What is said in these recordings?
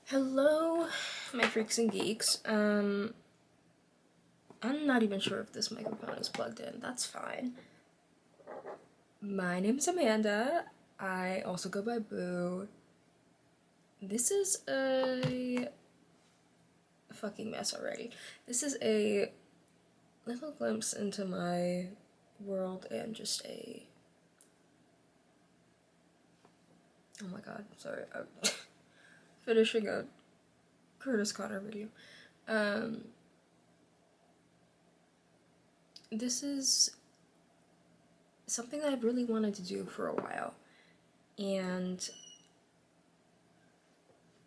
Hello, my freaks and geeks. I'm not even sure if this microphone is plugged in. That's fine. My name's Amanda. I also go by Boo. This is a fucking mess already. This is a little glimpse into my world and just a. Oh my god, sorry. I'm finishing a Curtis Connor video. This is something that I've really wanted to do for a while, and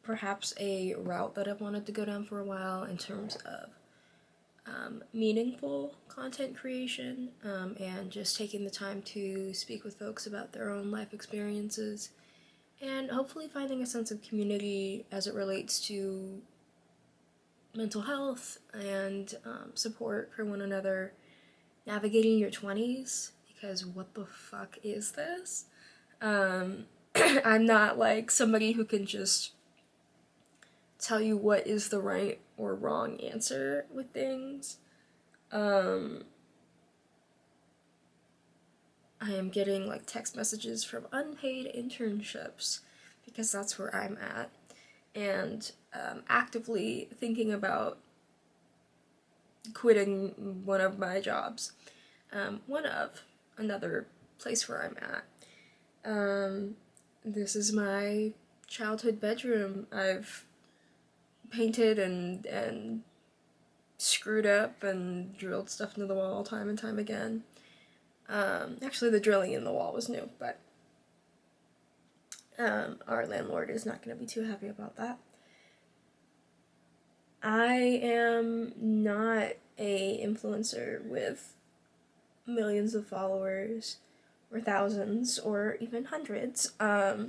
perhaps a route that I've wanted to go down for a while in terms of meaningful content creation, and just taking the time to speak with folks about their own life experiences, and hopefully finding a sense of community as it relates to mental health and support for one another, navigating your 20s, because what the fuck is this? I'm not like somebody who can just tell you what is the right or wrong answer with things. I am getting like text messages from unpaid internships because that's where I'm at, and actively thinking about quitting one of my jobs. Another place where I'm at. This is my childhood bedroom. I've painted and screwed up and drilled stuff into the wall time and time again. Actually, the drilling in the wall was new, but our landlord is not going to be too happy about that. I am not a influencer with millions of followers, or thousands, or even hundreds. I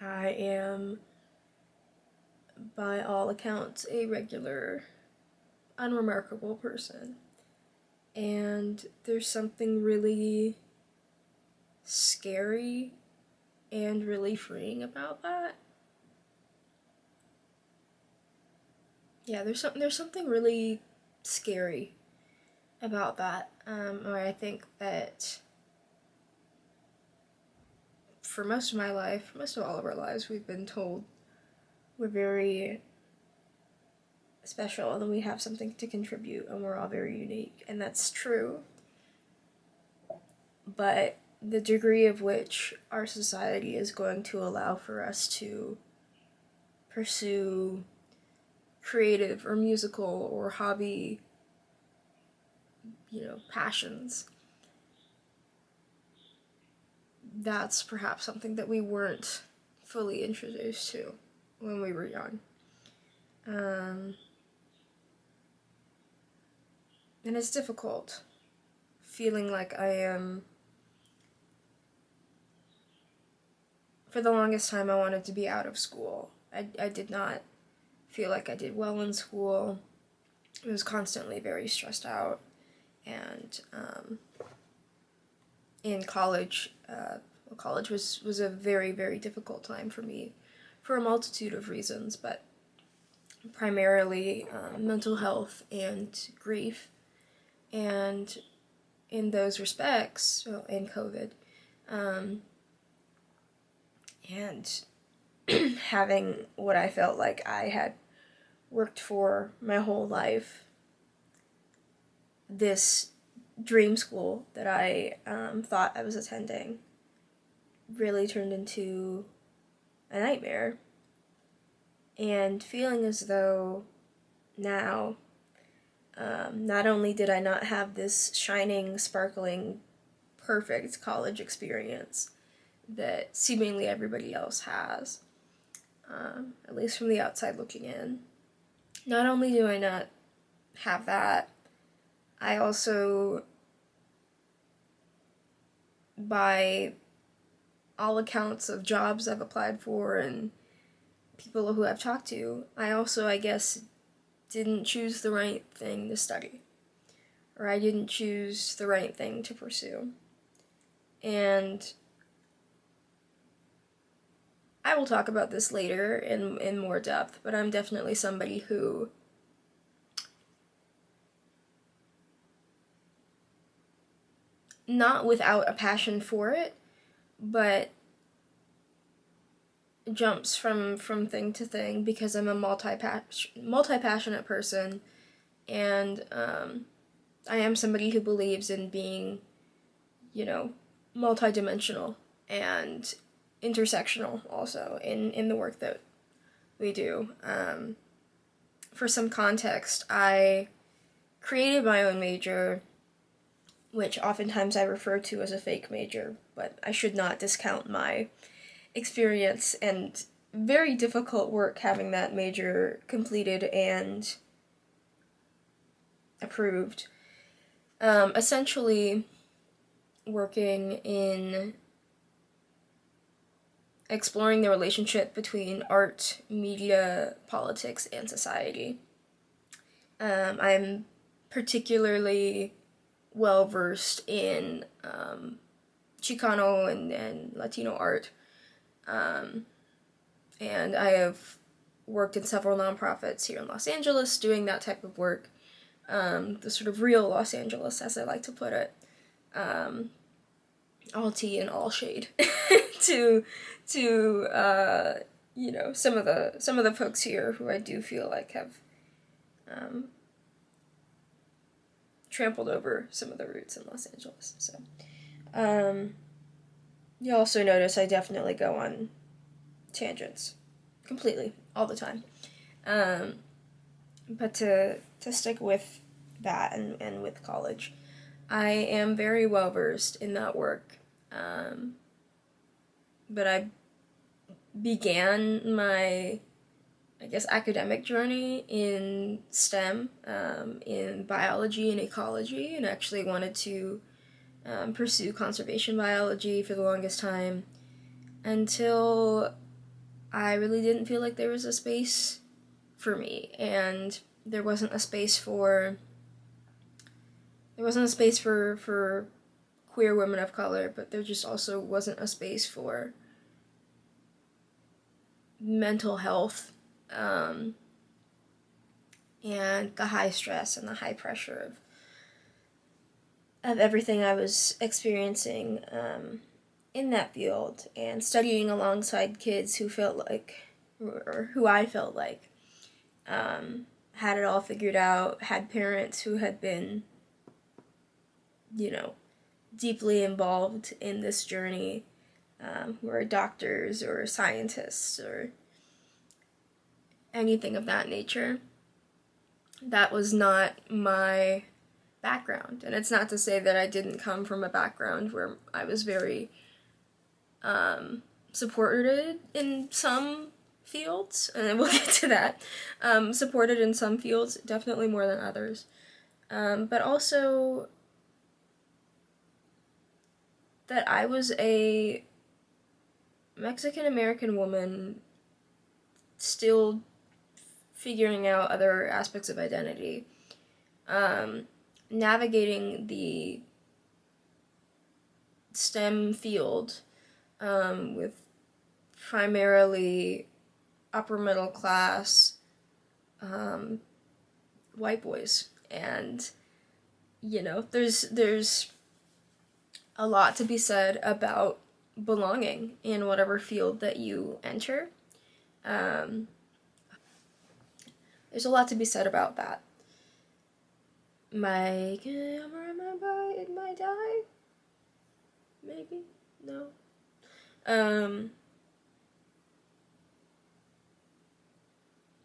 am, by all accounts, a regular, unremarkable person. And there's something really scary and really freeing about that. Yeah, there's something really scary about that. Or I think that for most of my life, most of all of our lives, we've been told we're very special and we have something to contribute and we're all very unique, and that's true. But the degree of which our society is going to allow for us to pursue creative or musical or hobby, passions, that's perhaps something that we weren't fully introduced to when we were young. And it's difficult feeling like I am. For the longest time, I wanted to be out of school. I did not feel like I did well in school. I was constantly very stressed out. And in college, college was a very, very difficult time for me for a multitude of reasons, but primarily mental health and grief. And in those respects, in COVID, and having what I felt like I had worked for my whole life, this dream school that I thought I was attending really turned into a nightmare. And feeling as though now, not only did I not have this shining, sparkling, perfect college experience that seemingly everybody else has, at least from the outside looking in, not only do I not have that, I also, by all accounts of jobs I've applied for and people who I've talked to, I also, I guess, didn't choose the right thing to study. Or I didn't choose the right thing to pursue. And I will talk about this later in more depth, but I'm definitely somebody who not without a passion for it, but jumps from thing to thing because I'm a multi-passionate person, and I am somebody who believes in being, you know, multidimensional and intersectional also in the work that we do. For some context, I created my own major, which oftentimes I refer to as a fake major, but I should not discount my experience and very difficult work having that major completed and approved. Essentially, working in exploring the relationship between art, media, politics, and society. I'm particularly well versed in Chicano and Latino art, and I have worked in several nonprofits here in Los Angeles doing that type of work, the sort of real Los Angeles, as I like to put it, all tea and all shade, to you know, some of the folks here who I do feel like have trampled over some of the roots in Los Angeles. So you also notice I definitely go on tangents completely all the time. But to stick with that and with college, I am very well versed in that work. But I began my, I guess, academic journey in STEM, in biology and ecology, and actually wanted to pursue conservation biology for the longest time until I really didn't feel like there was a space for me, and there wasn't a space for queer women of color, but there just also wasn't a space for mental health, and the high stress and the high pressure of everything I was experiencing in that field, and studying alongside kids who felt like, or who I felt like, had it all figured out, had parents who had been, you know, deeply involved in this journey, who are doctors or scientists or anything of that nature. That was not my background. And it's not to say that I didn't come from a background where I was very supported in some fields, and we'll get to that. Supported in some fields, definitely more than others. But also that I was a Mexican American woman still figuring out other aspects of identity, navigating the STEM field with primarily upper middle class white boys. And, you know, there's a lot to be said about belonging in whatever field that you enter. There's a lot to be said about that. My camera, it might die? Maybe? No?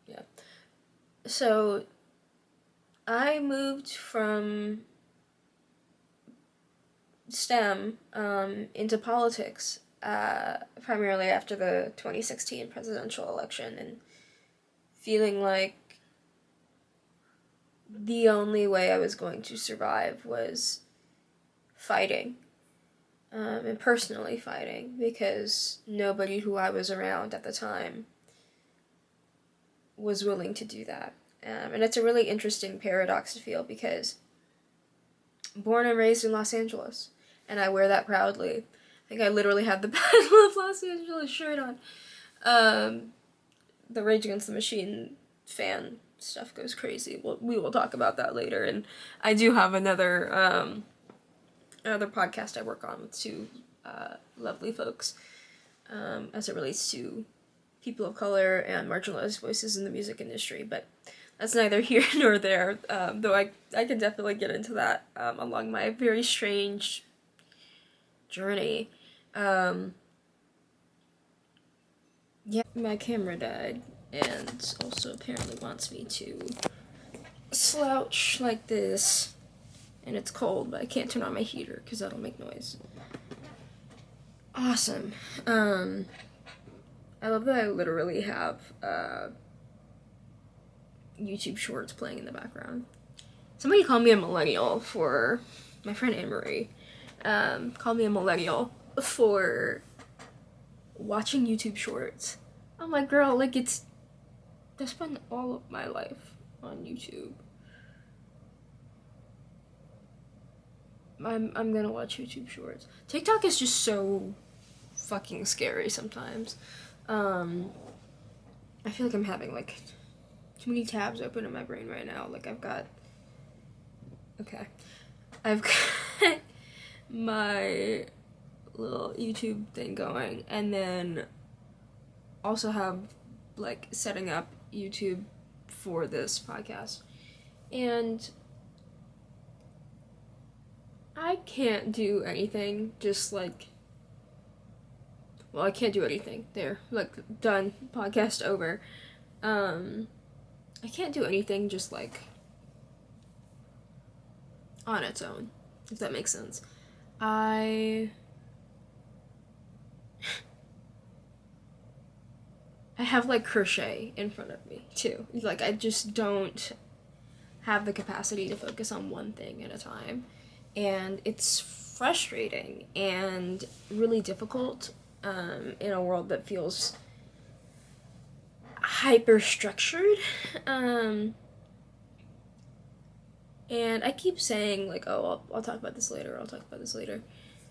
Yeah. So, I moved from STEM into politics primarily after the 2016 presidential election, and feeling like the only way I was going to survive was fighting, and personally fighting, because nobody who I was around at the time was willing to do that. And it's a really interesting paradox to feel, because born and raised in Los Angeles, and I wear that proudly. I think I literally have the Battle of Los Angeles shirt on. Um, the Rage Against the Machine fan stuff goes crazy. We will talk about that later. And I do have another podcast I work on with two lovely folks as it relates to people of color and marginalized voices in the music industry. But that's neither here nor there, though I can definitely get into that along my very strange journey. Yeah, my camera died, and also apparently wants me to slouch like this, and it's cold, but I can't turn on my heater because that'll make noise. Awesome. I love that I literally have YouTube Shorts playing in the background. Somebody called me a millennial for my friend Anne-Marie. Called me a millennial for watching YouTube Shorts. I'm like, girl, like I spend all of my life on YouTube. I'm gonna watch YouTube Shorts. TikTok is just so fucking scary sometimes. I feel like I'm having like too many tabs open in my brain right now. Like I've got my little YouTube thing going, and then also have like setting up YouTube for this podcast. And I can't do anything just like, well, I can't do anything. There, like, done. Podcast over. I can't do anything just like on its own, if that makes sense. I have like crochet in front of me too. Like I just don't have the capacity to focus on one thing at a time. And it's frustrating and really difficult in a world that feels hyper structured. And I keep saying, like, oh, I'll talk about this later, I'll talk about this later.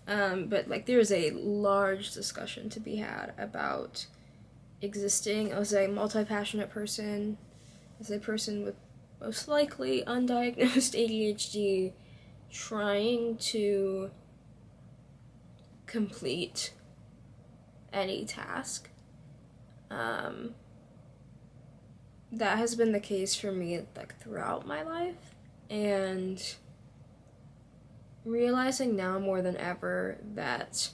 But, like, there's a large discussion to be had about existing as a multi-passionate person, as a person with most likely undiagnosed ADHD, trying to complete any task. That has been the case for me, like, throughout my life. And realizing now more than ever that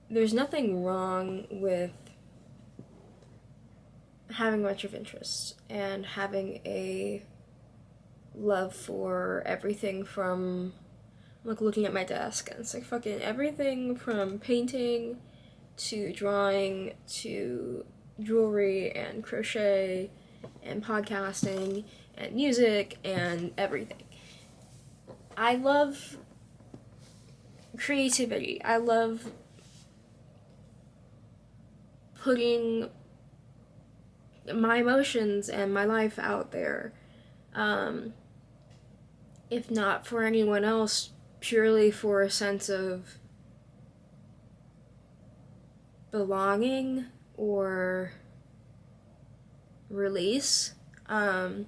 there's nothing wrong with having a bunch of interests and having a love for everything from, like, looking at my desk, and it's like fucking everything from painting to drawing to jewelry and crochet and podcasting and music and everything. I love creativity. I love putting my emotions and my life out there. If not for anyone else, purely for a sense of belonging or release. Because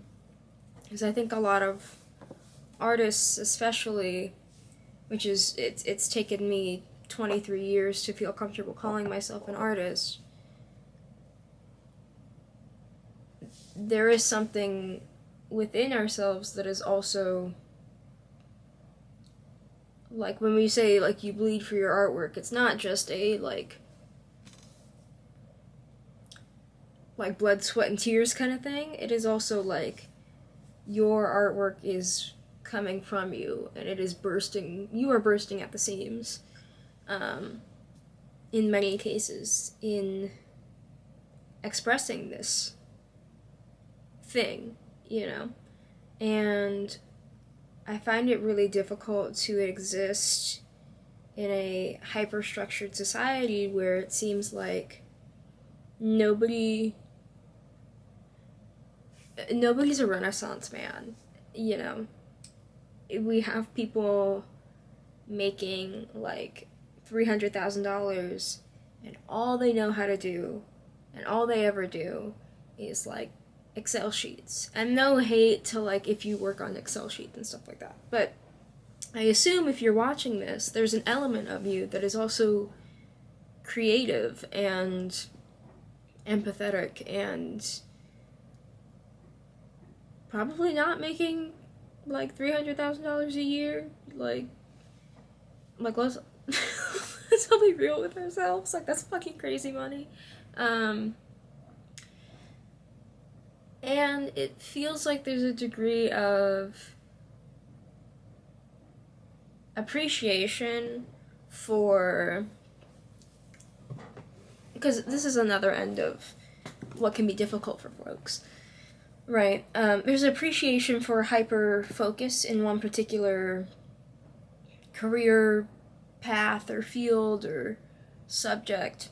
I think a lot of artists, especially, which is, it's taken me 23 years to feel comfortable calling myself an artist, there is something within ourselves that is also, like, when we say, like, you bleed for your artwork, it's not just a, like blood, sweat, and tears kind of thing. It is also, like, your artwork is coming from you, and it is bursting, you are bursting at the seams, in many cases, in expressing this thing, you know? And I find it really difficult to exist in a hyper-structured society where it seems like nobody's a Renaissance man, you know? We have people making, like, $300,000, and all they know how to do and all they ever do is like Excel sheets. And no hate to like if you work on Excel sheets and stuff like that, but I assume if you're watching this, there's an element of you that is also creative and empathetic and probably not making like $300,000 a year. Let's let's all be real with ourselves. Like that's fucking crazy money. And it feels like there's a degree of appreciation for, because this is another end of what can be difficult for folks, right? There's appreciation for hyper focus in one particular career path or field or subject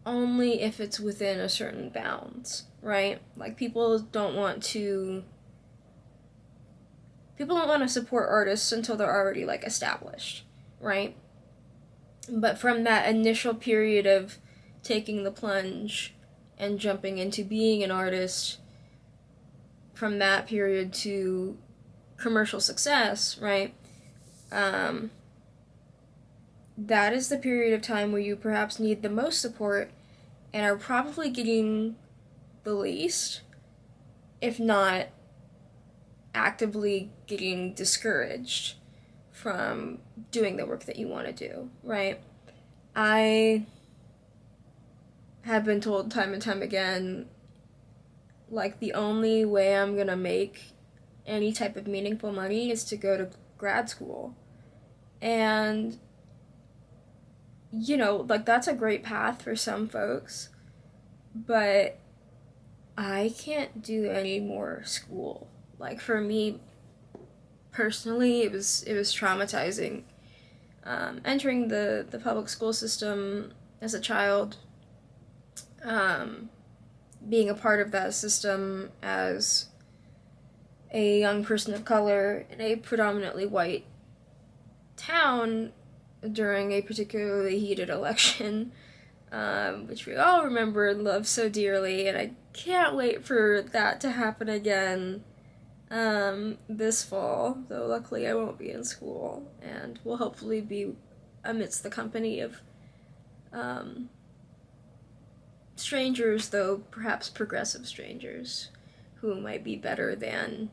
only if it's within a certain bounds, right? Like people don't want to support artists until they're already like established, right? But from that initial period of taking the plunge and jumping into being an artist, from that period to commercial success, right? That is the period of time where you perhaps need the most support and are probably getting the least, if not actively getting discouraged from doing the work that you want to do, right? I have been told time and time again, like, the only way I'm gonna make any type of meaningful money is to go to grad school. And, you know, like, that's a great path for some folks, but I can't do any more school. Like, for me personally, it was traumatizing. Entering the public school system as a child, being a part of that system as a young person of color in a predominantly white town during a particularly heated election, which we all remember and love so dearly, and I can't wait for that to happen again this fall, though luckily I won't be in school, and will hopefully be amidst the company of strangers, though perhaps progressive strangers, who might be better than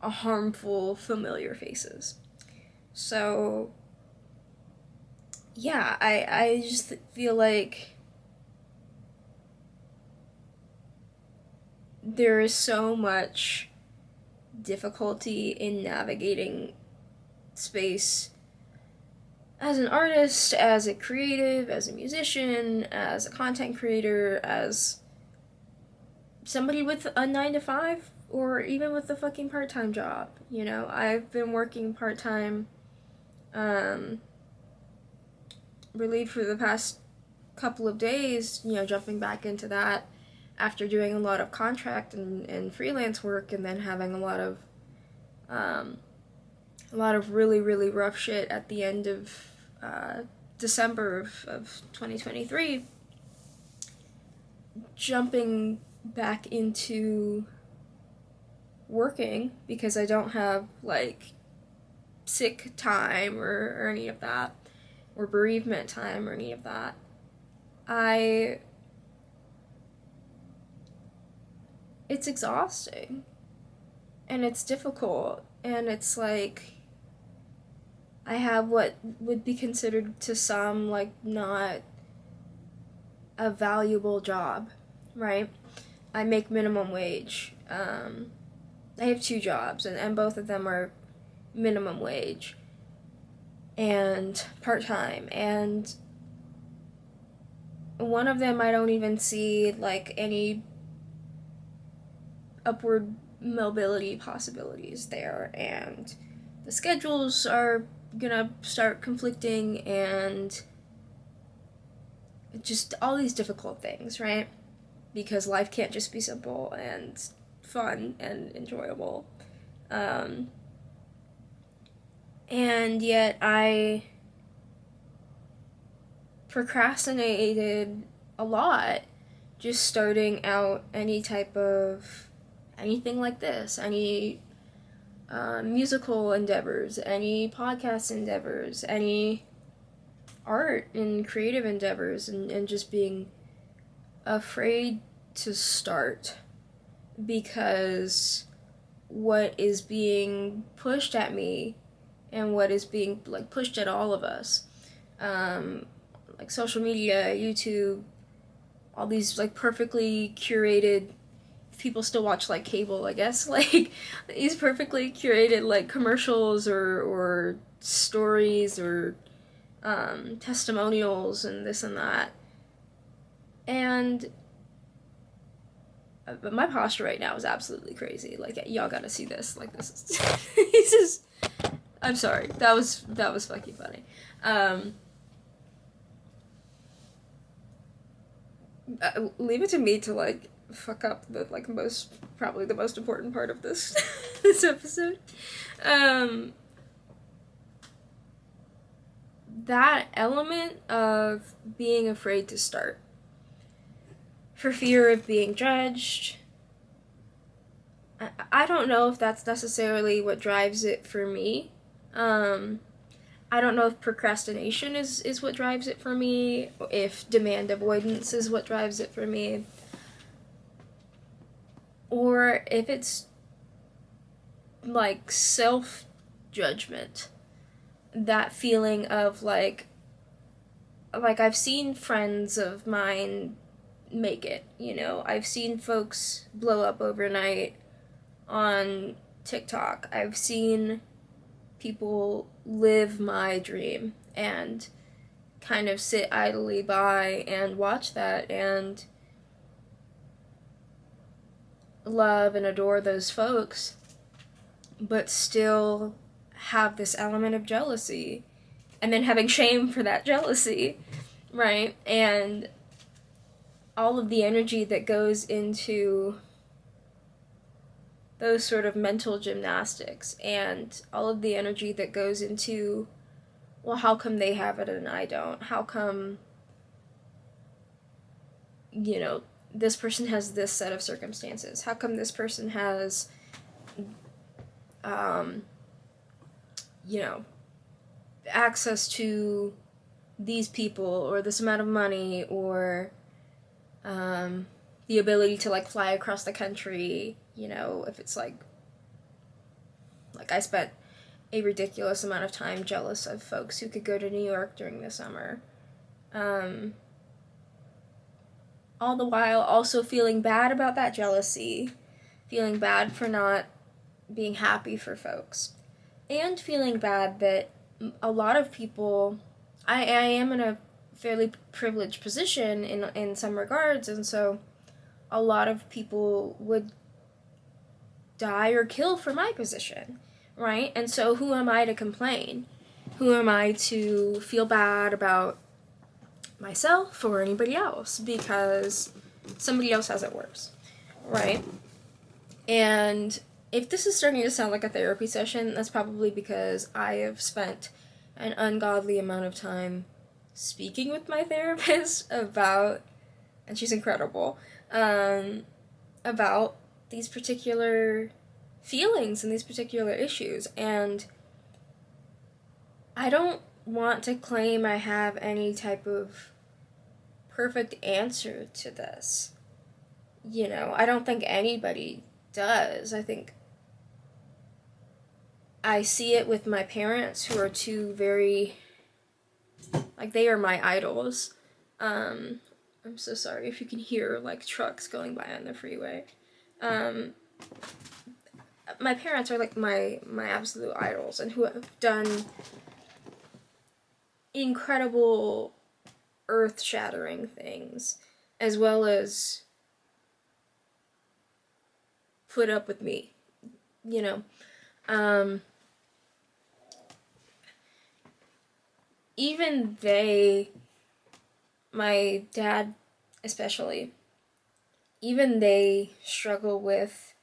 harmful familiar faces. So yeah, I just feel like there is so much difficulty in navigating space as an artist, as a creative, as a musician, as a content creator, as somebody with a 9 to 5, or even with a fucking part-time job. You know, I've been working part-time, relieved for the past couple of days, you know, jumping back into that after doing a lot of contract and freelance work, and then having a lot of really, really rough shit at the end of December of 2023, jumping back into working because I don't have like sick time or any of that, or bereavement time or any of that. It's exhausting and it's difficult, and it's like I have what would be considered to some like not a valuable job, right? I make minimum wage. I have 2 jobs, and both of them are minimum wage and part-time, and one of them I don't even see like any upward mobility possibilities there, and the schedules are gonna start conflicting, and just all these difficult things, right? Because life can't just be simple and fun and enjoyable. And yet I procrastinated a lot, just starting out anything like this, any musical endeavors, any podcast endeavors, any art and creative endeavors, and just being afraid to start because what is being pushed at me and what is being like pushed at all of us, like social media, YouTube, all these like perfectly curated, people still watch like cable, I guess, like these perfectly curated like commercials or stories or testimonials and this and that. And but my posture right now is absolutely crazy. Like, y'all gotta see this. Like, this is this is. I'm sorry. That was fucking funny. Leave it to me to like fuck up the like probably the most important part of this this episode. That element of being afraid to start for fear of being judged. I don't know if that's necessarily what drives it for me. I don't know if procrastination is what drives it for me, if demand avoidance is what drives it for me, or if it's like self-judgment. That feeling of like I've seen friends of mine make it, you know. I've seen folks blow up overnight on TikTok. I've seen people live my dream and kind of sit idly by and watch that and love and adore those folks, but still have this element of jealousy and then having shame for that jealousy, right? And all of the energy that goes into those sort of mental gymnastics and all of the energy that goes into, well, how come they have it and I don't? How come, you know, this person has this set of circumstances? How come this person has, you know, access to these people or this amount of money or the ability to like fly across the country, you know, if it's like I spent a ridiculous amount of time jealous of folks who could go to New York during the summer. All the while also feeling bad about that jealousy, feeling bad for not being happy for folks, and feeling bad that a lot of people, I am in a fairly privileged position in some regards, and so a lot of people would die or kill for my position, right? And so who am I to complain? Who am I to feel bad about myself or anybody else because somebody else has it worse, right? And if this is starting to sound like a therapy session, that's probably because I have spent an ungodly amount of time speaking with my therapist about, and she's incredible, about these particular feelings and these particular issues. And I don't want to claim I have any type of perfect answer to this. You know, I don't think anybody does. I think I see it with my parents, who are two very, like, they are my idols. I'm so sorry if you can hear, like, trucks going by on the freeway. My parents are, like, my absolute idols, and who have done incredible, earth-shattering things, as well as put up with me, you know. Even they, my dad especially, even they struggle with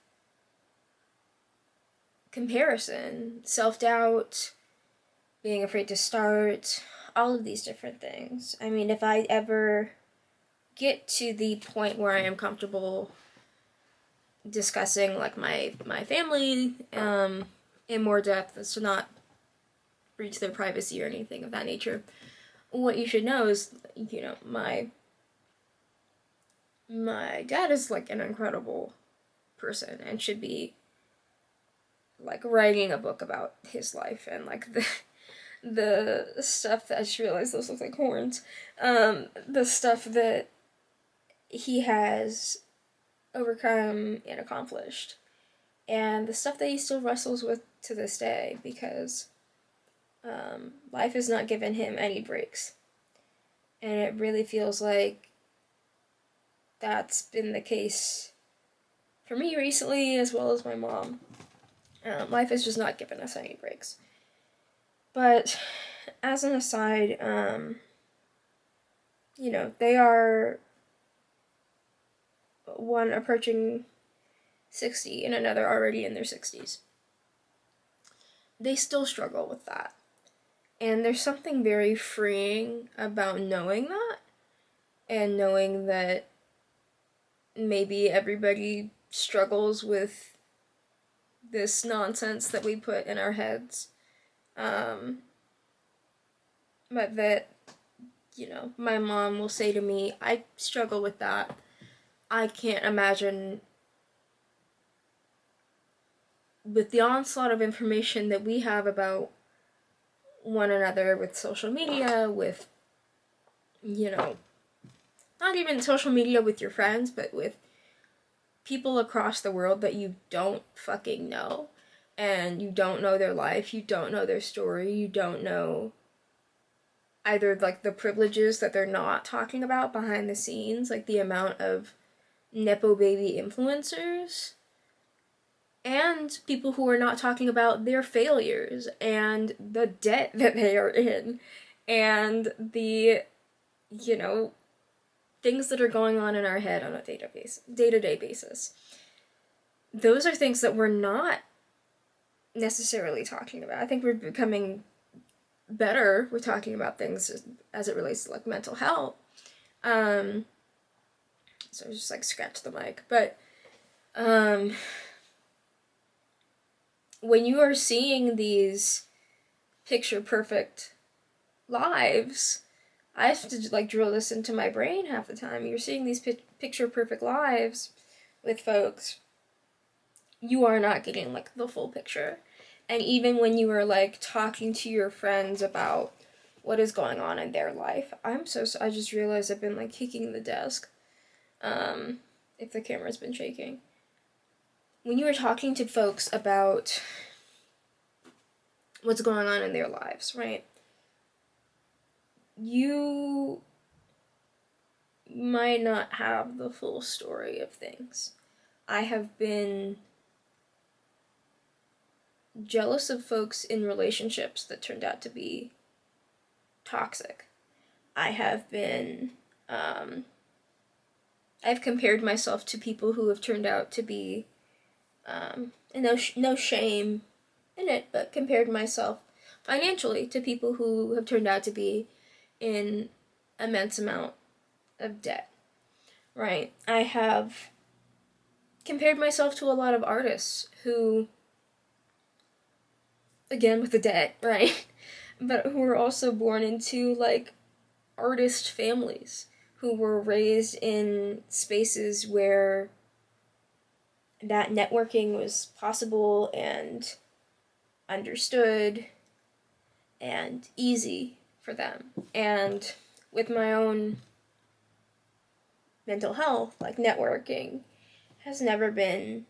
comparison, self-doubt, being afraid to start, all of these different things. I mean, if I ever get to the point where I am comfortable discussing like my family in more depth, as to not breach their privacy or anything of that nature, what you should know is, you know, my dad is like an incredible person and should be like writing a book about his life and like the stuff that I just realized those look like horns. The stuff that he has overcome and accomplished, and the stuff that he still wrestles with to this day, because life has not given him any breaks. And it really feels like that's been the case for me recently, as well as my mom. Life has just not given us any breaks. But as an aside, you know, they are one approaching 60 and another already in their 60s. They still struggle with that. And there's something very freeing about knowing that, and knowing that maybe everybody struggles with this nonsense that we put in our heads. But that, you know, my mom will say to me, I struggle with that. I can't imagine, with the onslaught of information that we have about one another, with social media, with, you know, not even social media with your friends, but with people across the world that you don't fucking know, and you don't know their life, you don't know their story, you don't know either like the privileges that they're not talking about behind the scenes, like the amount of nepo baby influencers, and people who are not talking about their failures and the debt that they are in, and the, you know, things that are going on in our head on a day-to-day basis. Those are things that we're not necessarily talking about. I think we're becoming better with talking about things as it relates to like mental health. So I just like scratch the mic. But when you are seeing these picture perfect lives, I have to like drill this into my brain half the time. You're seeing these picture perfect lives with folks, you are not getting like the full picture. And even when you are like talking to your friends about what is going on in their life, I just realized I've been like kicking the desk. If the camera's been shaking. When you are talking to folks about what's going on in their lives, right? You might not have the full story of things. I have been jealous of folks in relationships that turned out to be toxic. I have been, I've compared myself to people who have turned out to be, and no shame in it, but compared myself financially to people who have turned out to be in immense amount of debt, right? I have compared myself to a lot of artists who, again with the debt, right? But who were also born into like artist families, who were raised in spaces where that networking was possible and understood and easy for them. And with my own mental health, like networking has never been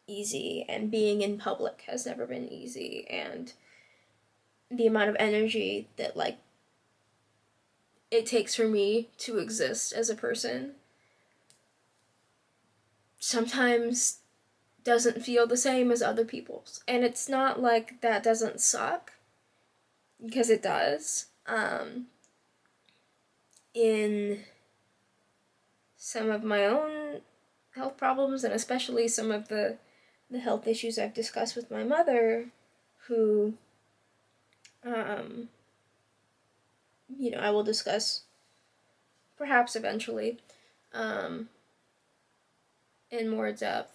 easy, and being in public has never been easy, and the amount of energy that like it takes for me to exist as a person sometimes doesn't feel the same as other people's. And it's not like that doesn't suck, because it does. In some of my own health problems, and especially some of the health issues I've discussed with my mother, who, I will discuss perhaps eventually um, in more depth.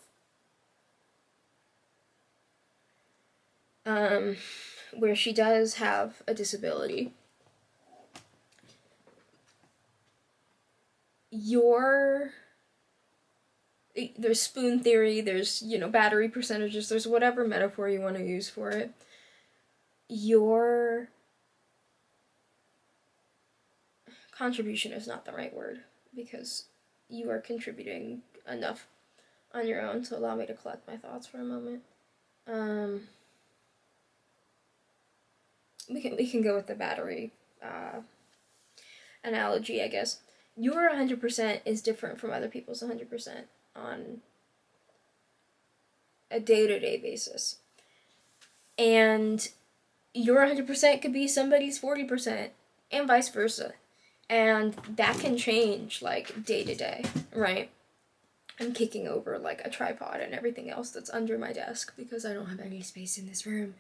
Where she does have a disability. There's spoon theory, there's, battery percentages, there's whatever metaphor you want to use for it. Your contribution is not the right word, because you are contributing enough on your own to allow me to collect my thoughts for a moment. We can go with the battery analogy, I guess. Your 100% is different from other people's 100% on a day-to-day basis. And your 100% could be somebody's 40% and vice versa. And that can change like day to day, right? I'm kicking over like a tripod and everything else that's under my desk because I don't have any space in this room.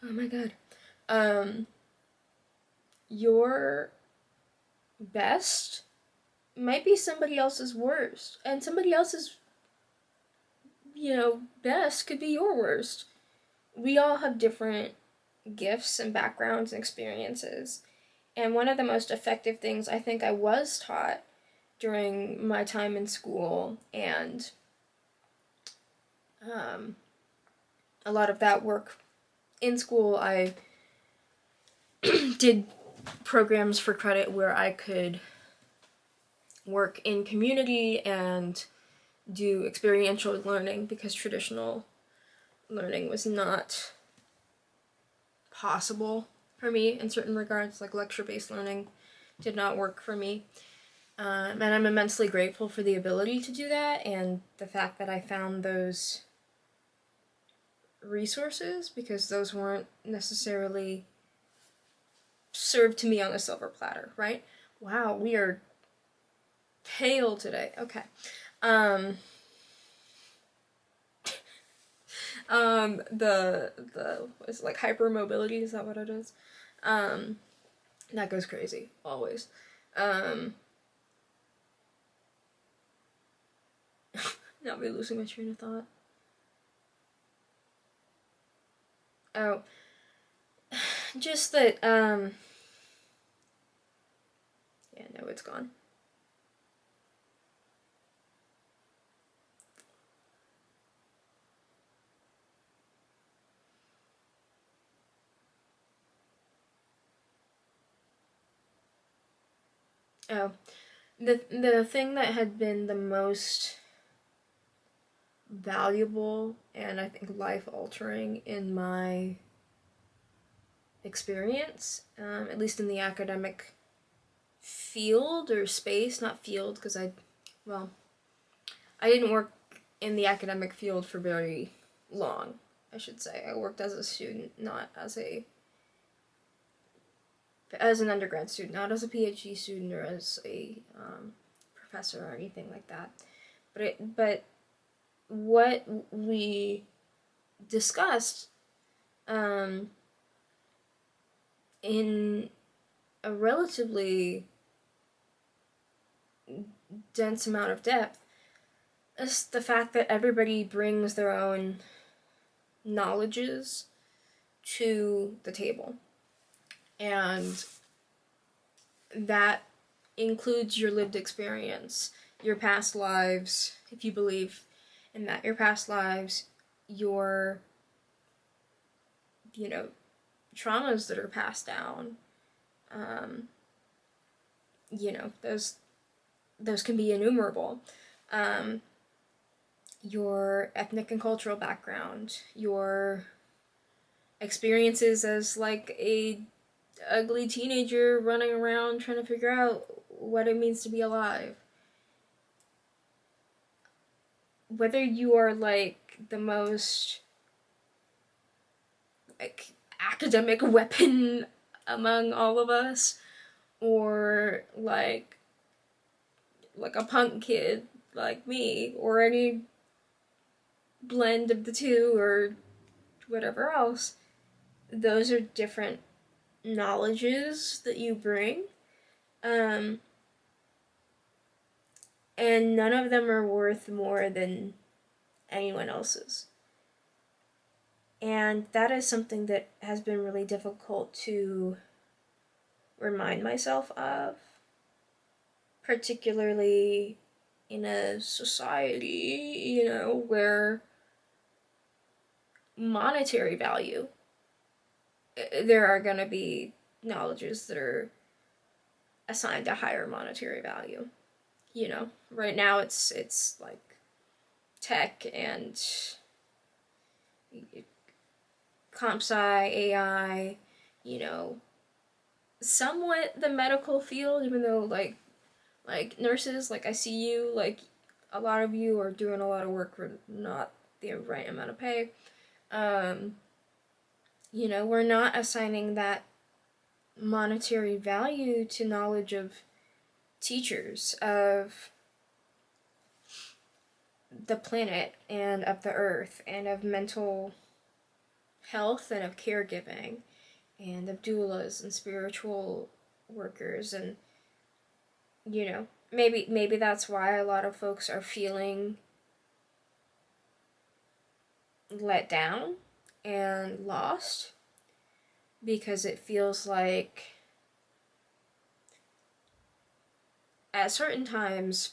Oh my god. Your best might be somebody else's worst, and somebody else's, best could be your worst. We all have different gifts and backgrounds and experiences. And one of the most effective things I think I was taught during my time in school, and a lot of that work in school, I did programs for credit where I could work in community and do experiential learning, because traditional learning was not possible for me in certain regards. Like lecture-based learning did not work for me. And I'm immensely grateful for the ability to do that and the fact that I found those resources, because those weren't necessarily served to me on a silver platter, right? Wow, we are pale today. Okay. The is it like hypermobility, is that what it is? That goes crazy always. Not me losing my train of thought. Oh, just that yeah, no, it's gone. Oh, the thing that had been the most valuable and I think life altering in my experience, at least in the academic field or space, not field, because I didn't work in the academic field for very long, I should say. I worked as a student, not as an undergrad student, not as a PhD student or as a professor or anything like that. But what we discussed in a relatively dense amount of depth is the fact that everybody brings their own knowledges to the table. And that includes your lived experience, your past lives, if you believe in that, your past lives, your, traumas that are passed down. Those can be innumerable. Your ethnic and cultural background, your experiences as like a ugly teenager running around trying to figure out what it means to be alive. Whether you are like the most like academic weapon among all of us, or like a punk kid like me, or any blend of the two, or whatever else, those are different knowledges that you bring. Um, and none of them are worth more than anyone else's. And that is something that has been really difficult to remind myself of, particularly in a society, where monetary value, there are going to be knowledges that are assigned a higher monetary value. Right now it's like tech and comp sci, AI, you know, somewhat the medical field, even though like nurses, like ICU, like a lot of you are doing a lot of work for not the right amount of pay. We're not assigning that monetary value to knowledge of teachers, of the planet and of the earth, and of mental health and of caregiving, and of doulas and spiritual workers. And maybe that's why a lot of folks are feeling let down and lost, because it feels like at certain times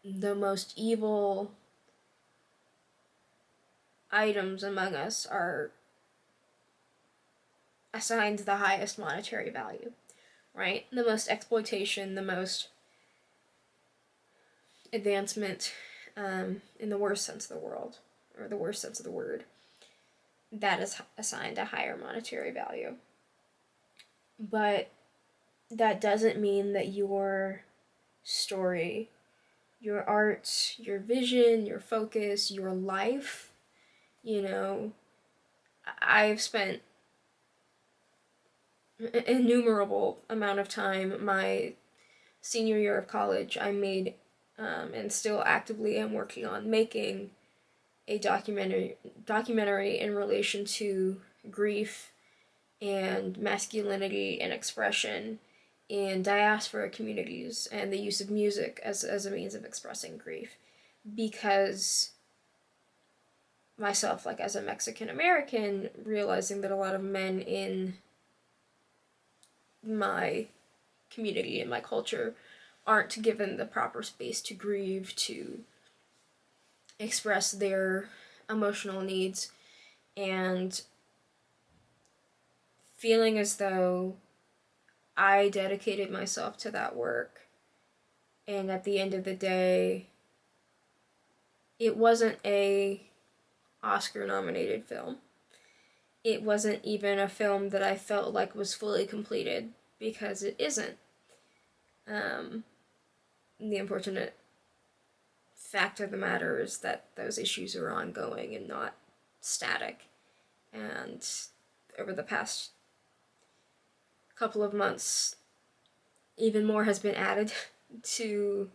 the most evil items among us are assigned the highest monetary value, right? The most exploitation, the most advancement, in the worst sense of the world, or the worst sense of the word, that is assigned a higher monetary value. But that doesn't mean that your story, your art, your vision, your focus, your life, I've spent an innumerable amount of time my senior year of college. I made, and still actively am working on making, a documentary in relation to grief and masculinity and expression in diaspora communities, and the use of music as a means of expressing grief. Because myself, like as a Mexican American, realizing that a lot of men in my community and my culture aren't given the proper space to grieve, to express their emotional needs, and feeling as though I dedicated myself to that work, and at the end of the day, it wasn't a Oscar nominated film. It wasn't even a film that I felt like was fully completed, because it isn't. The unfortunate fact of the matter is that those issues are ongoing and not static. And over the past couple of months, even more has been added to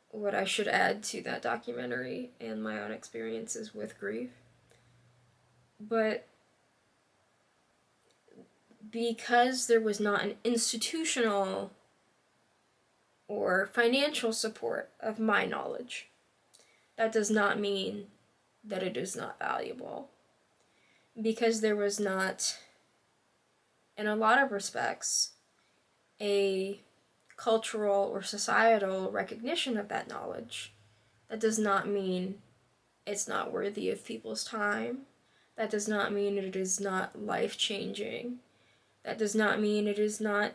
what I should add to that documentary and my own experiences with grief. But because there was not an institutional or financial support of my knowledge, that does not mean that it is not valuable. Because there was not, in a lot of respects, a cultural or societal recognition of that knowledge, that does not mean it's not worthy of people's time. That does not mean it is not life-changing. That does not mean it is not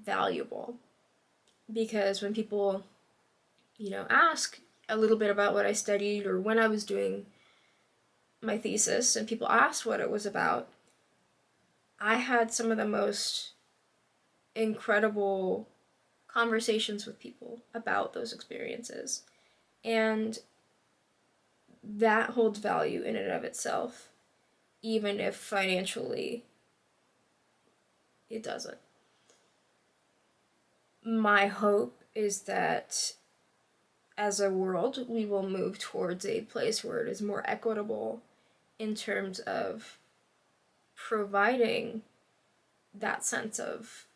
valuable. Because when people, ask a little bit about what I studied, or when I was doing my thesis and people asked what it was about, I had some of the most incredible conversations with people about those experiences. And that holds value in and of itself, even if financially it doesn't. My hope is that as a world, we will move towards a place where it is more equitable in terms of providing that sense of,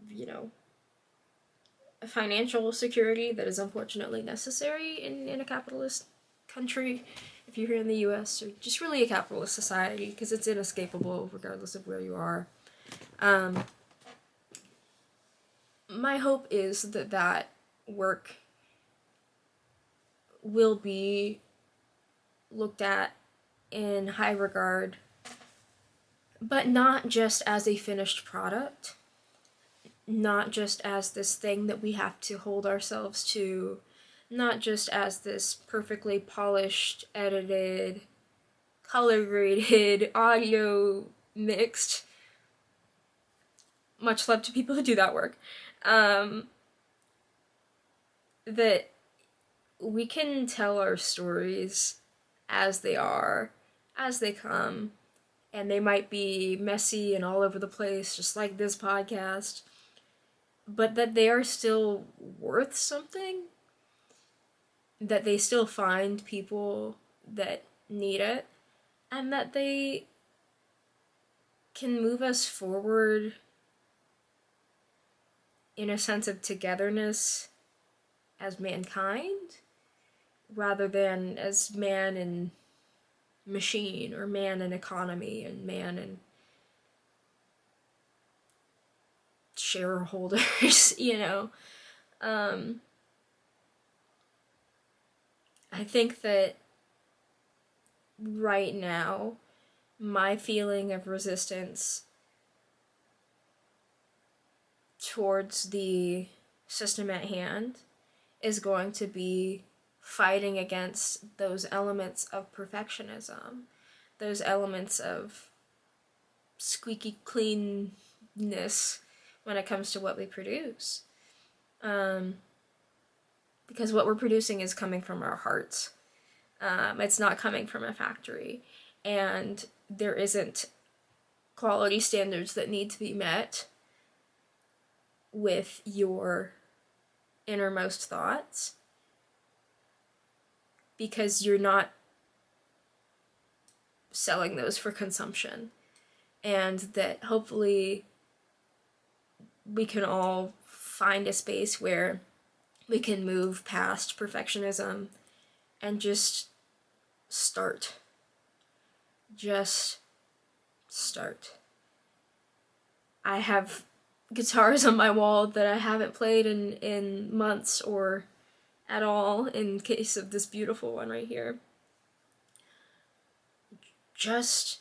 you know, financial security that is unfortunately necessary in a capitalist country, if you're here in the US, or just really a capitalist society, because it's inescapable regardless of where you are. My hope is that that work will be looked at in high regard, but not just as a finished product, not just as this thing that we have to hold ourselves to, not just as this perfectly polished, edited, color graded, audio mixed. Much love to people who do that work. That we can tell our stories as they are, as they come, and they might be messy and all over the place, just like this podcast, but that they are still worth something, that they still find people that need it, and that they can move us forward in a sense of togetherness as mankind, rather than as man and machine, or man and economy, and man and shareholders, you know. I think that right now, my feeling of resistance towards the system at hand is going to be fighting against those elements of perfectionism, those elements of squeaky cleanness when it comes to what we produce. Because what we're producing is coming from our hearts. It's not coming from a factory. And there isn't quality standards that need to be met with your innermost thoughts, because you're not selling those for consumption. And that hopefully we can all find a space where we can move past perfectionism and just start. Just start. I have guitars on my wall that I haven't played in months or at all, in case of this beautiful one right here. Just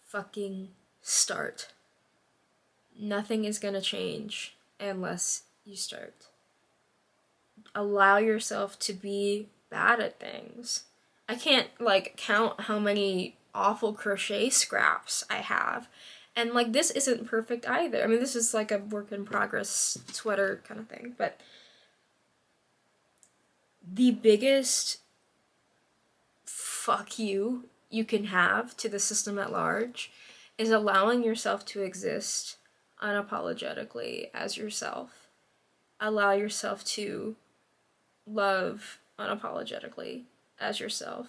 fucking start. Nothing is gonna change unless you start. Allow yourself to be bad at things. I can't, count how many awful crochet scraps I have. And, this isn't perfect either. I mean, this is like a work in progress sweater kind of thing. But the biggest fuck you can have to the system at large is allowing yourself to exist unapologetically as yourself. Allow yourself to love unapologetically as yourself.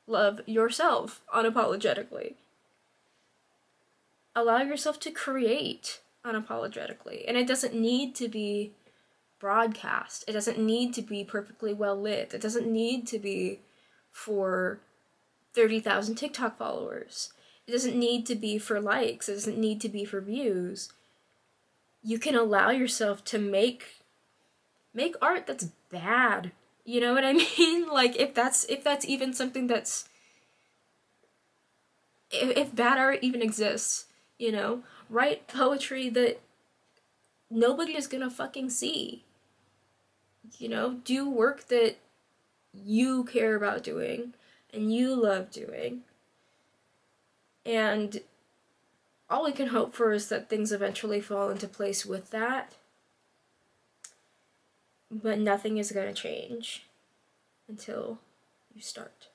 Love yourself unapologetically. Allow yourself to create unapologetically. And it doesn't need to be broadcast. It doesn't need to be perfectly well lit. It doesn't need to be for 30,000 TikTok followers. It doesn't need to be for likes. It doesn't need to be for views. You can allow yourself to make art that's bad. You know what I mean? If that's even something that's, if bad art even exists, write poetry that nobody is gonna fucking see. Do work that you care about doing and you love doing. And all we can hope for is that things eventually fall into place with that. But nothing is gonna change until you start.